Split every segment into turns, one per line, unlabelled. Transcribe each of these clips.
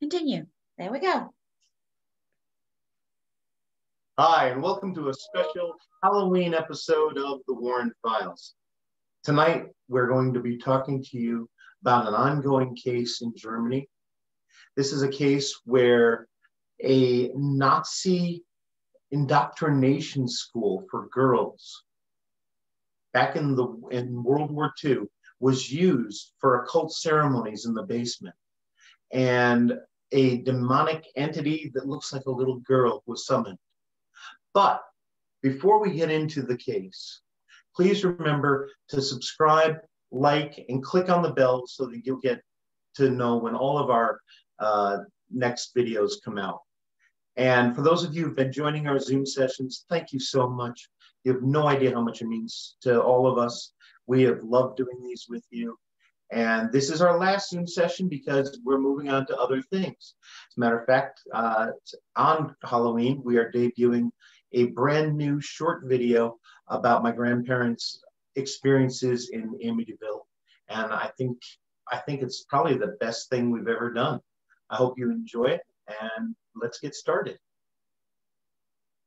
Continue. There we go.
Hi, and welcome to a special Halloween episode of the Warren Files. Tonight, we're going to be talking to you about an ongoing case in Germany. This is a case where a Nazi indoctrination school for girls back in World War II was used for occult ceremonies in the basement. And a demonic entity that looks like a little girl was summoned. But before we get into the case, please remember to subscribe, like, and click on the bell so that you'll get to know when all of our next videos come out. And for those of you who've been joining our Zoom sessions, thank you so much. You have no idea how much it means to all of us. We have loved doing these with you. And this is our last Zoom session because we're moving on to other things. As a matter of fact, on Halloween, we are debuting a brand new short video about my grandparents' experiences in Amityville. And I think it's probably the best thing we've ever done. I hope you enjoy it, and let's get started.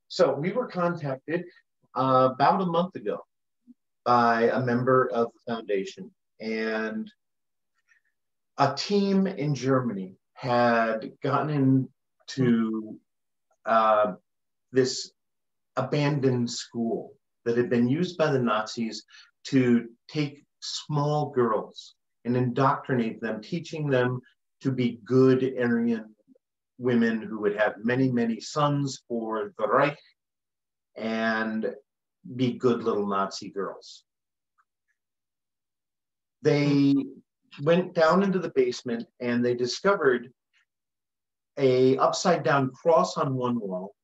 So we were contacted about a month ago by a member of the foundation, and a team in Germany had gotten into this abandoned school that had been used by the Nazis to take small girls and indoctrinate them, teaching them to be good Aryan women who would have many, many sons for the Reich and be good little Nazi girls. They went down into the basement and they discovered a upside down cross on one wall,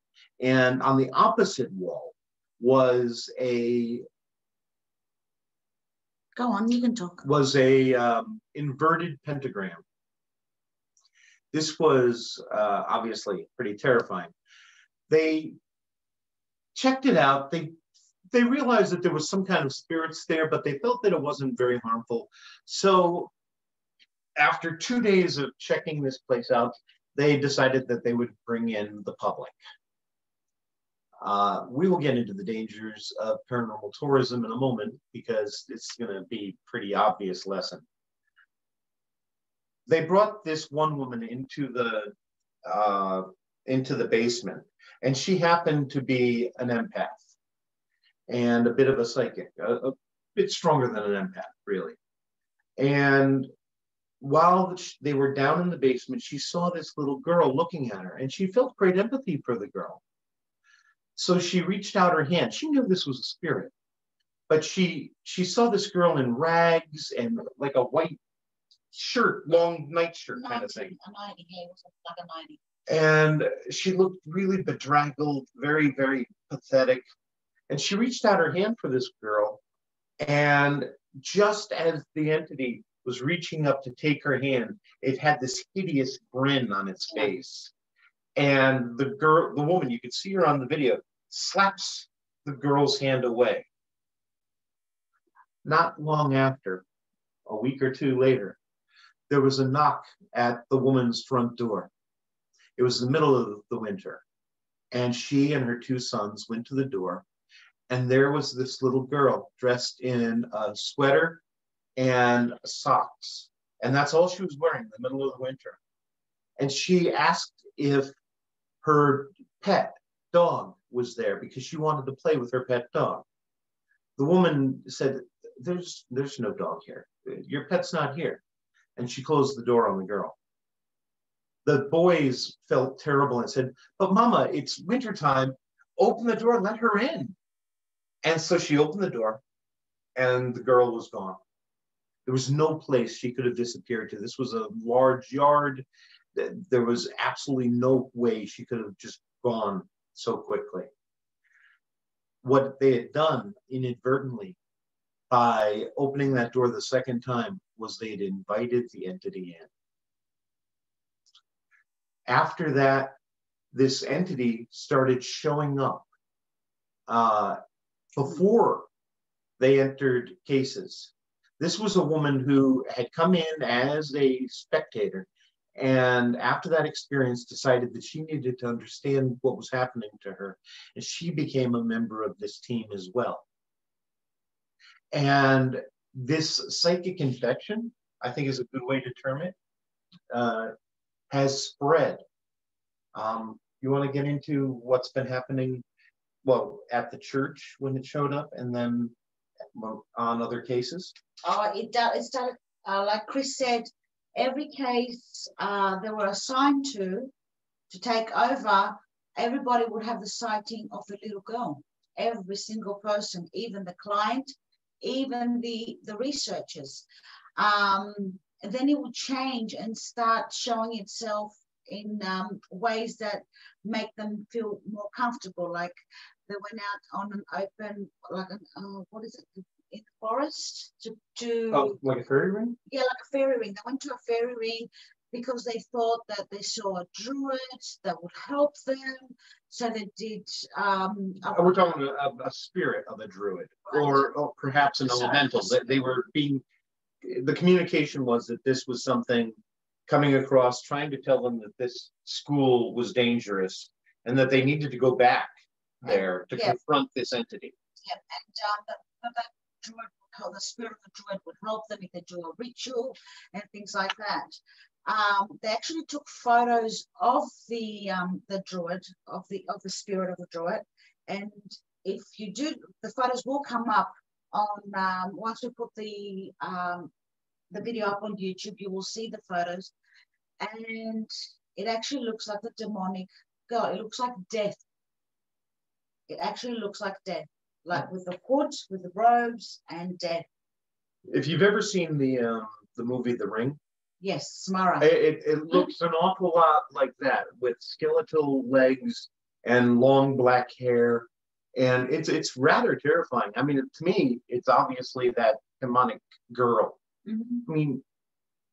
and on the opposite wall was a
Go on, you can talk.
Was a inverted pentagram. This was obviously pretty terrifying. They checked it out. They realized that there was some kind of spirits there, but they felt that it wasn't very harmful. So after 2 days of checking this place out, they decided that they would bring in the public. We will get into the dangers of paranormal tourism in a moment because it's going to be a pretty obvious lesson. They brought this one woman into the basement, and she happened to be an empath and a bit of a psychic, a bit stronger than an empath, really. And while they were down in the basement, she saw this little girl looking at her, and she felt great empathy for the girl. So she reached out her hand. She knew this was a spirit, but she saw this girl in rags and like a white shirt, long night shirt kind of thing.
A nightie, yeah, it was like a nightie.
And she looked really bedraggled, very, very pathetic. And she reached out her hand for this girl. And just as the entity was reaching up to take her hand, it had this hideous grin on its face. And the woman, you could see her on the video, slaps the girl's hand away. Not long after, a week or two later, there was a knock at the woman's front door. It was the middle of the winter, and she and her 2 sons went to the door, and there was this little girl dressed in a sweater and socks, and that's all she was wearing in the middle of the winter. And she asked if her pet dog was there because she wanted to play with her pet dog. The woman said, there's no dog here. Your pet's not here. And she closed the door on the girl. The boys felt terrible and said, but Mama, it's wintertime. Open the door, let her in. And so she opened the door and the girl was gone. There was no place she could have disappeared to. This was a large yard. There was absolutely no way she could have just gone so quickly. What they had done inadvertently by opening that door the second time was they'd invited the entity in. After that, this entity started showing up before they entered cases. This was a woman who had come in as a spectator And after that experience, decided that she needed to understand what was happening to her. And she became a member of this team as well. And this psychic infection, I think is a good way to term it, has spread. You want to get into what's been happening, well, at the church when it showed up, and then on other cases?
It started, like Chris said, every case they were assigned to take over, everybody would have the sighting of the little girl. Every single person, even the client, even the researchers. And then it would change and start showing itself in ways that make them feel more comfortable. Like they went out on an open, like what is it, in the forest
Oh, like a fairy ring?
Yeah, like a fairy ring. They went to a fairy ring because they thought that they saw a druid that would help them. So they did.
We're talking a spirit of a druid, right, or perhaps an elemental. They were being. The communication was that this was something coming across, trying to tell them that this school was dangerous and that they needed to go back there to confront this entity.
Yeah, and that druid, the spirit of the druid would help them if they do a ritual and things like that. They actually took photos of the druid, of the spirit of the druid, and if you do, the photos will come up on once we put the video up on YouTube. You will see the photos, and it actually looks like the demonic girl. It looks like death. It actually looks like death, like with the hood, with the robes, and death.
If you've ever seen the movie The Ring,
yes, Samara.
It looks an awful lot like that, with skeletal legs and long black hair, and it's rather terrifying. I mean, to me, it's obviously that demonic girl.
Mm-hmm.
I mean,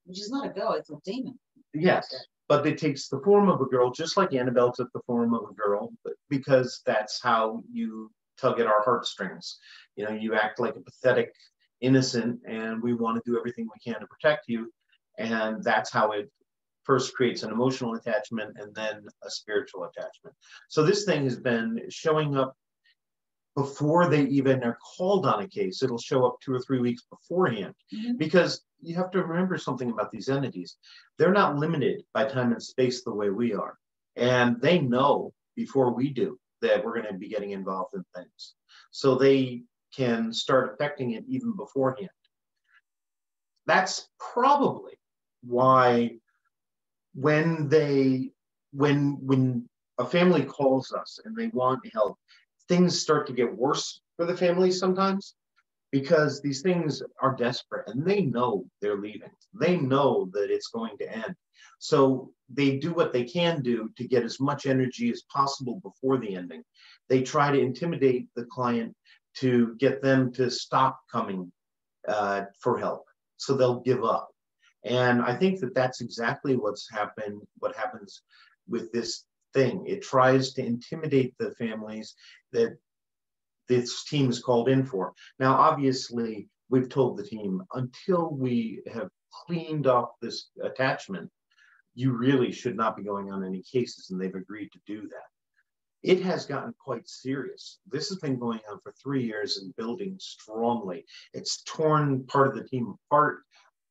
which is not a girl; it's a demon.
Yes, but it takes the form of a girl, just like Annabelle took the form of a girl, but because that's how you tug at our heartstrings. You know, you act like a pathetic innocent, and we want to do everything we can to protect you, and that's how it first creates an emotional attachment and then a spiritual attachment. So this thing has been showing up before they even are called on a case. It'll show up 2 or 3 weeks beforehand, because you have to remember something about these entities. They're not limited by time and space the way we are. And they know before we do that we're going to be getting involved in things. So they can start affecting it even beforehand. That's probably why when a family calls us and they want help, things start to get worse for the family sometimes, because these things are desperate and they know they're leaving. They know that it's going to end. So they do what they can do to get as much energy as possible before the ending. They try to intimidate the client to get them to stop coming for help, so they'll give up. And I think that that's exactly what happens with this thing. It tries to intimidate the families that this team is called in for. Now, obviously, we've told the team, until we have cleaned off this attachment, you really should not be going on any cases, and they've agreed to do that. It has gotten quite serious. This has been going on for 3 years and building strongly. It's torn part of the team apart.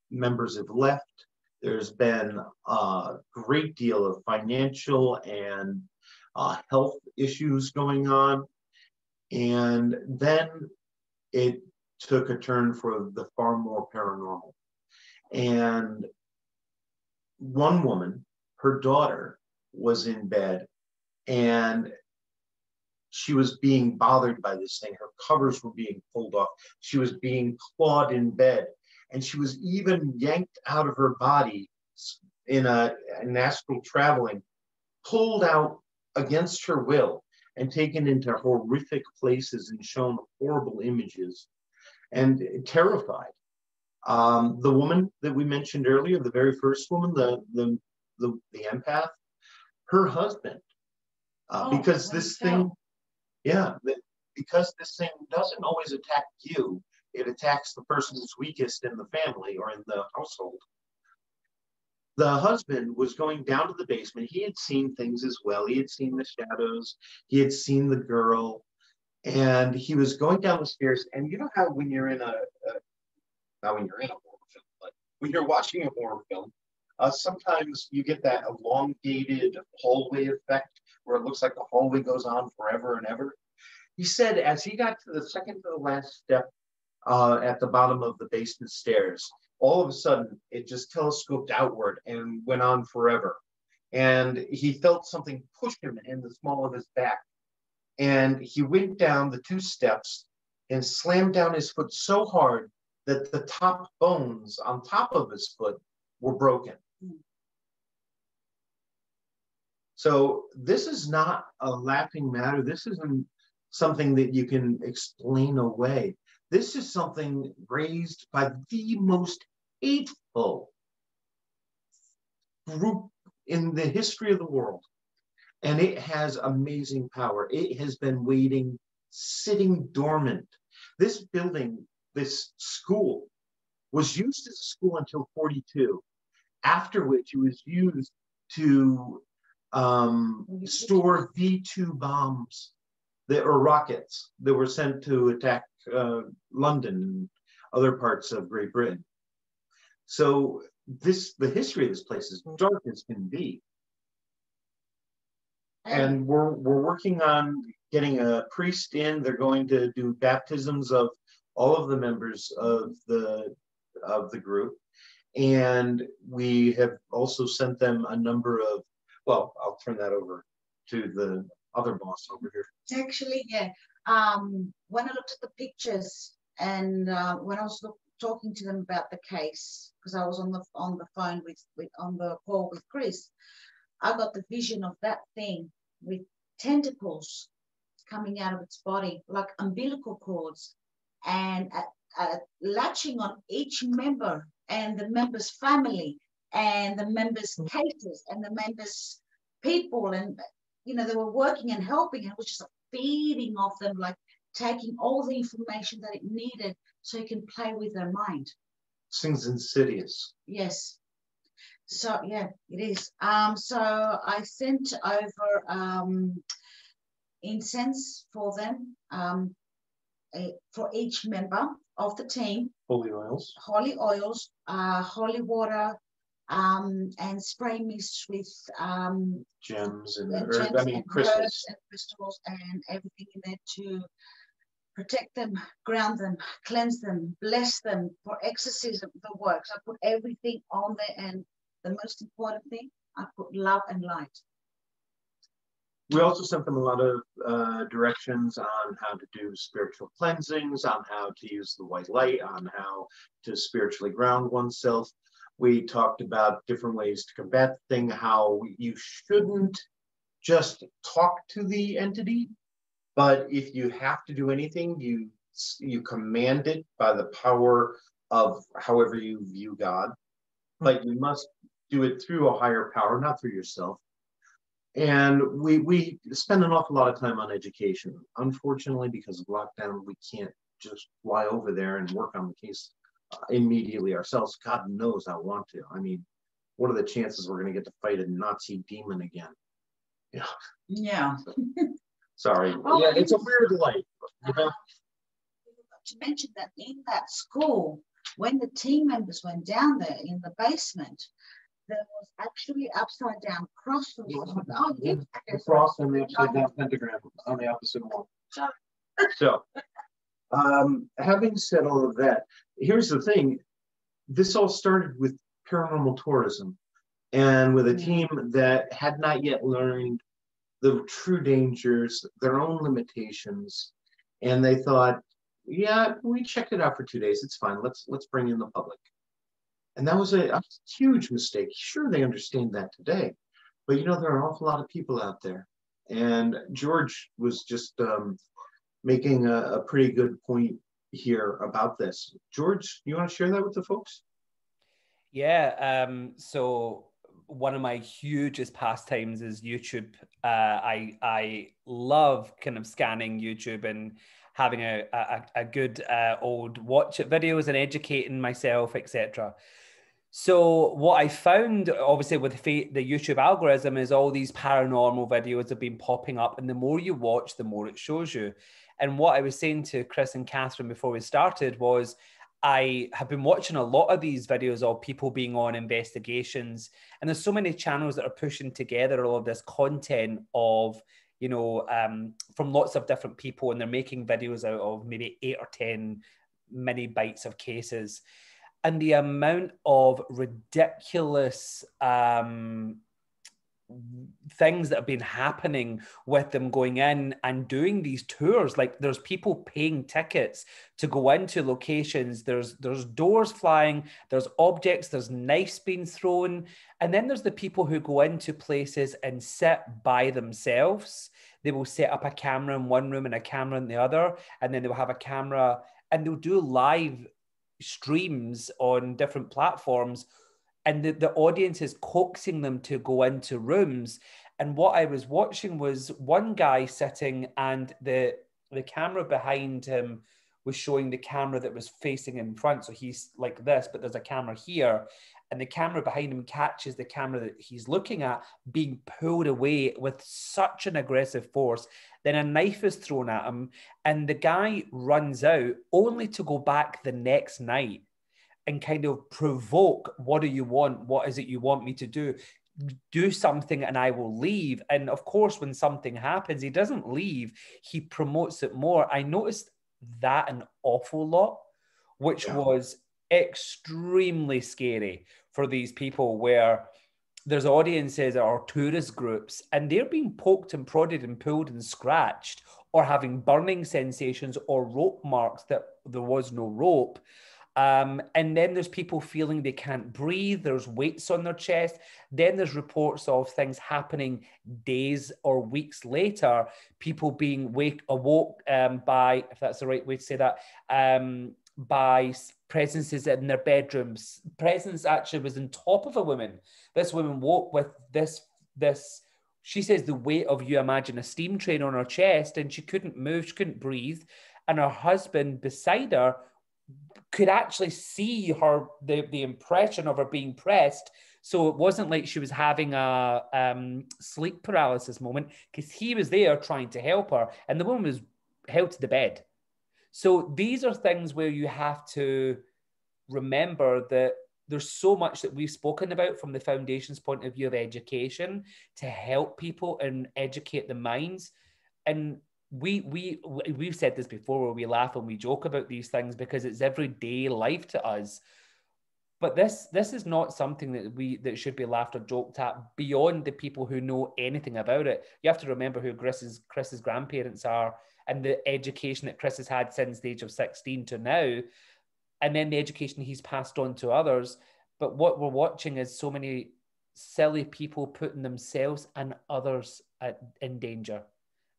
Members have left. There's been a great deal of financial and health issues going on. And then it took a turn for the far more paranormal. And one woman, her daughter, was in bed, and she was being bothered by this thing. Her covers were being pulled off. She was being clawed in bed, and she was even yanked out of her body in an astral traveling, pulled out against her will, and taken into horrific places and shown horrible images, and terrified. The woman that we mentioned earlier, the very first woman, the empath, her husband, because this thing, because this thing doesn't always attack you, it attacks the person who's weakest in the family or in the household. The husband was going down to the basement. He had seen things as well. He had seen the shadows. He had seen the girl. And he was going down the stairs. And you know how when you're in not when you're in a horror film, but when you're watching a horror film, sometimes you get that elongated hallway effect where it looks like the hallway goes on forever and ever. He said as he got to the second to the last step at the bottom of the basement stairs, all of a sudden it just telescoped outward and went on forever. And he felt something push him in the small of his back. And he went down the 2 steps and slammed down his foot so hard that the top bones on top of his foot were broken. So this is not a laughing matter. This isn't something that you can explain away. This is something raised by the most hateful group in the history of the world. And it has amazing power. It has been waiting, sitting dormant. This building, this school, was used as a school until 42, after which it was used to store V2 bombs that or rockets that were sent to attack London and other parts of Great Britain. So the history of this place is dark as can be. And we're working on getting a priest in. They're going to do baptisms of all of the members of the group. And we have also sent them a number of, well, I'll turn that over to the other boss over here.
Actually, yeah. When I looked at the pictures and when I was talking to them about the case, because I was on the phone on the call with Chris, I got the vision of that thing with tentacles coming out of its body, like umbilical cords, and latching on each member and the member's family and the members' cases and the members' people. And, you know, they were working and helping, and it was just feeding off them, like taking all the information that it needed so it can play with their mind.
This thing's insidious.
Yes. So yeah, it is. So I sent over incense for them, for each member of the team.
Holy oils.
Holy oils, holy water, and spray mist with
gems and
crystals and crystals and everything in there to protect them, ground them, cleanse them, bless them for exorcism, the works. I put everything on there, and the most important thing, I put love and light.
We also sent them a lot of directions on how to do spiritual cleansings, on how to use the white light, on how to spiritually ground oneself. We talked about different ways to combat the thing, how you shouldn't just talk to the entity, but if you have to do anything, you command it by the power of however you view God, but you must do it through a higher power, not through yourself. And we spend an awful lot of time on education. Unfortunately, because of lockdown, we can't just fly over there and work on the case immediately ourselves. God knows I want to. I mean, what are the chances we're going to get to fight a Nazi demon again? Yeah.
Yeah.
Sorry. Oh, yeah, it's a weird life. You know?
To mention that in that school, when the team members went down there in the basement, there was actually upside down cross.
The cross and the upside down pentagram on the opposite wall. So, having said all of that, here's the thing. This all started with paranormal tourism and with a team that had not yet learned the true dangers, their own limitations. And they thought, yeah, we checked it out for 2 days. It's fine. Let's bring in the public. And that was a huge mistake. Sure, they understand that today. But, you know, there are an awful lot of people out there. And George was just making a pretty good point here about this. George, you want to share that with the folks?
Yeah. So one of my hugest pastimes is YouTube. I love kind of scanning YouTube and having a good old watch at videos and educating myself, etc. So what I found, obviously, with the YouTube algorithm is all these paranormal videos have been popping up, and the more you watch, the more it shows you. And what I was saying to Chris and Catherine before we started was, I have been watching a lot of these videos of people being on investigations, and there's so many channels that are pushing together all of this content of, from lots of different people, and they're making videos out of maybe 8 or 10 mini bites of cases. And the amount of ridiculous things that have been happening with them going in and doing these tours. Like, there's people paying tickets to go into locations. There's doors flying, there's objects, there's knives being thrown. And then there's the people who go into places and sit by themselves. They will set up a camera in one room and a camera in the other, and then they'll have a camera and they'll do live streams on different platforms, and the audience is coaxing them to go into rooms. And what I was watching was one guy sitting, and the camera behind him was showing the camera that was facing in front. So he's like this, but there's a camera here, and the camera behind him catches the camera that he's looking at being pulled away with such an aggressive force. Then a knife is thrown at him, and the guy runs out only to go back the next night and kind of provoke, what do you want? What is it you want me to do? Do something and I will leave. And of course, when something happens, he doesn't leave, he promotes it more. I noticed that an awful lot, which was extremely scary for these people, where there's audiences or tourist groups and they're being poked and prodded and pulled and scratched, or having burning sensations or rope marks that there was no rope. And then there's people feeling they can't breathe. There's weights on their chest. Then there's reports of things happening days or weeks later, people being awoke by, if that's the right way to say that, by presences in their bedrooms. Presence actually was on top of a woman. This woman woke with this, she says, the weight of, you imagine, a steam train on her chest, and she couldn't move, she couldn't breathe. And her husband beside her could actually see her, the impression of her being pressed. So it wasn't like she was having a sleep paralysis moment, because he was there trying to help her, and the woman was held to the bed. So these are things where you have to remember that there's so much that we've spoken about from the foundation's point of view of education to help people and educate the minds. And we've said this before, where we laugh and we joke about these things because it's everyday life to us. But this is not something that should be laughed or joked at beyond the people who know anything about it. You have to remember who Chris's grandparents are, and the education that Chris has had since the age of 16 to now, and then the education he's passed on to others. But what we're watching is so many silly people putting themselves and others in danger.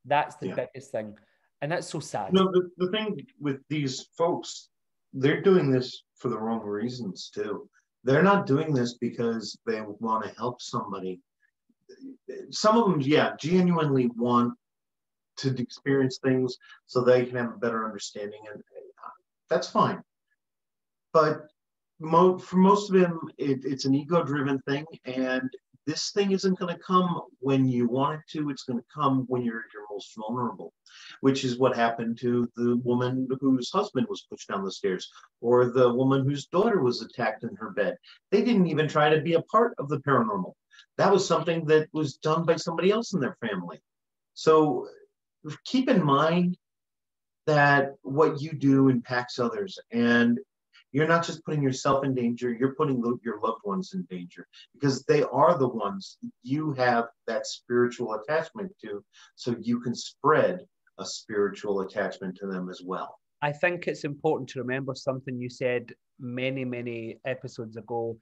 That's the biggest thing. And that's so sad.
No, the thing with these folks, they're doing this for the wrong reasons too. They're not doing this because they want to help somebody. Some of them, genuinely want to experience things so they can have a better understanding, and that's fine. But for most of them, it's an ego-driven thing, and this thing isn't going to come when you want it to. It's going to come when you're at your most vulnerable, which is what happened to the woman whose husband was pushed down the stairs, or the woman whose daughter was attacked in her bed. They didn't even try to be a part of the paranormal. That was something that was done by somebody else in their family. So keep in mind that what you do impacts others, and you're not just putting yourself in danger, you're putting your loved ones in danger, because they are the ones you have that spiritual attachment to, so you can spread a spiritual attachment to them as well.
I think it's important to remember something you said many, many episodes ago,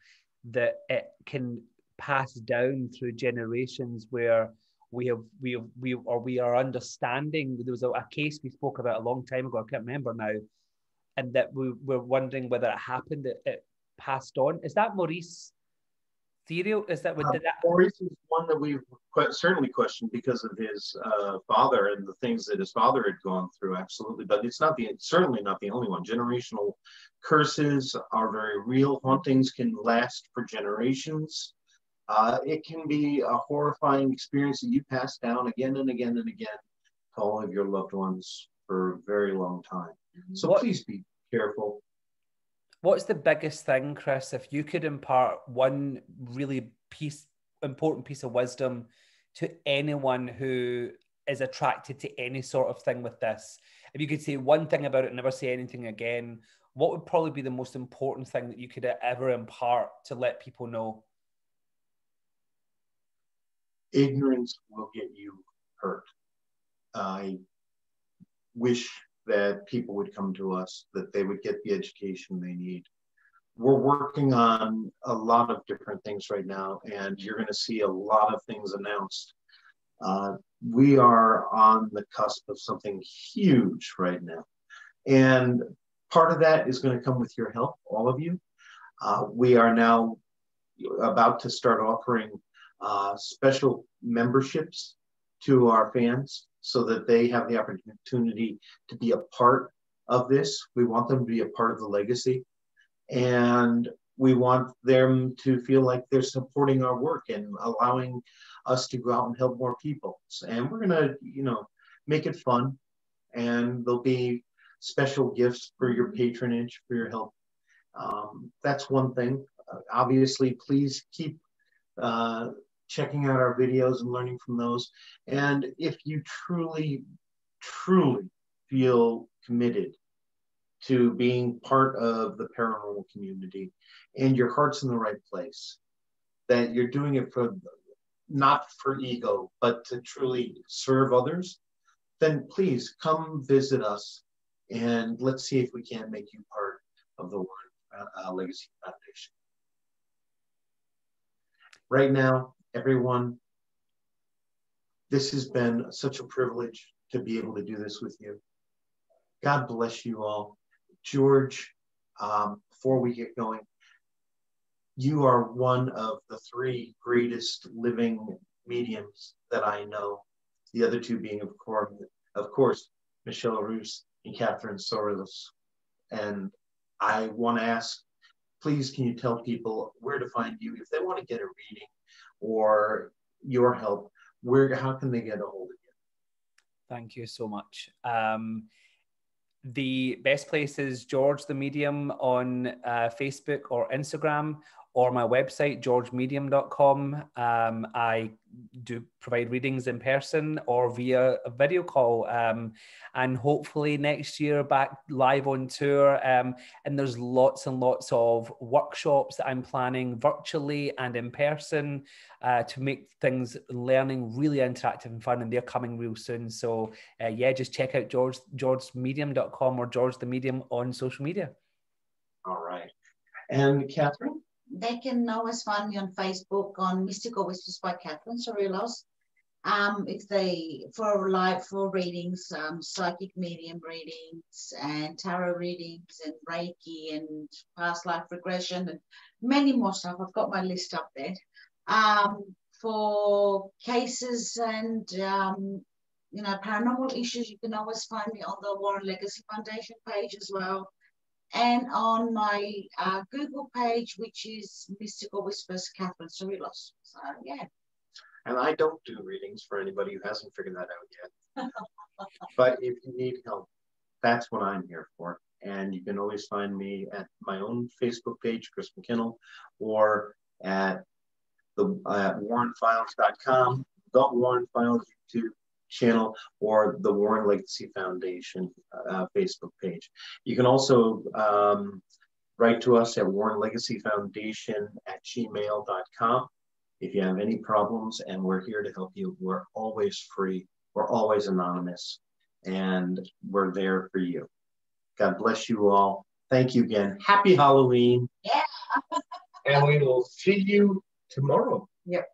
that it can pass down through generations, where we are understanding. There was a case we spoke about a long time ago, I can't remember now, and that we were wondering whether it happened, it passed on. Is that Maurice serial? Is that what did that?
Maurice is one that we've certainly questioned because of his father and the things that his father had gone through. Absolutely, but it's certainly not the only one. Generational curses are very real. Hauntings can last for generations. It can be a horrifying experience that you pass down again and again and again to all of your loved ones for a very long time. So please be careful.
What's the biggest thing, Chris, if you could impart one really important piece of wisdom to anyone who is attracted to any sort of thing with this? If you could say one thing about it, never say anything again, what would probably be the most important thing that you could ever impart to let people know?
Ignorance will get you hurt. I wish that people would come to us, that they would get the education they need. We're working on a lot of different things right now, and you're going to see a lot of things announced. We are on the cusp of something huge right now. And part of that is going to come with your help, all of you. We are now about to start offering special memberships to our fans so that they have the opportunity to be a part of this. We want them to be a part of the legacy, and we want them to feel like they're supporting our work and allowing us to go out and help more people. And we're gonna, make it fun, and there'll be special gifts for your patronage, for your help. That's one thing. Obviously, please keep checking out our videos and learning from those. And if you truly, truly feel committed to being part of the paranormal community and your heart's in the right place, that you're doing it not for ego, but to truly serve others, then please come visit us and let's see if we can't make you part of the Warren Legacy Foundation. Right now, everyone, this has been such a privilege to be able to do this with you. God bless you all. George, before we get going, you are one of the 3 greatest living mediums that I know. The other 2 being, of course, Michelle Roos and Catherine Sorelis. And I want to ask, please, can you tell people where to find you if they want to get a reading or your help? How can they get a hold of you?
Thank you so much. The best place is George the Medium on Facebook or Instagram, or my website, georgemedium.com. I do provide readings in person or via a video call. And hopefully next year back live on tour. And there's lots and lots of workshops that I'm planning virtually and in person to make things learning really interactive and fun. And they're coming real soon. So yeah, just check out georgemedium.com or George the Medium on social media.
All right. And Catherine?
They can always find me on Facebook on Mystical Whispers by Catherine Sorelis. If they for readings, psychic medium readings and tarot readings and Reiki and past life regression and many more stuff. I've got my list up there. For cases and paranormal issues, you can always find me on the Warren Legacy Foundation page as well. And on my Google page, which is Mystical Whispers, Catherine Sorelis. So, yeah.
And I don't do readings for anybody who hasn't figured that out yet. But if you need help, that's what I'm here for. And you can always find me at my own Facebook page, Chris McKinnell, or at WarrenFiles.com, the Warren Files YouTube channel, or the Warren Legacy Foundation Facebook page. You can also write to us at warrenlegacyfoundation@gmail.com if you have any problems, and we're here to help you. We're always free. We're always anonymous, and we're there for you. God bless you all. Thank you again. Happy Halloween.
Yeah.
And we will see you tomorrow.
Yep.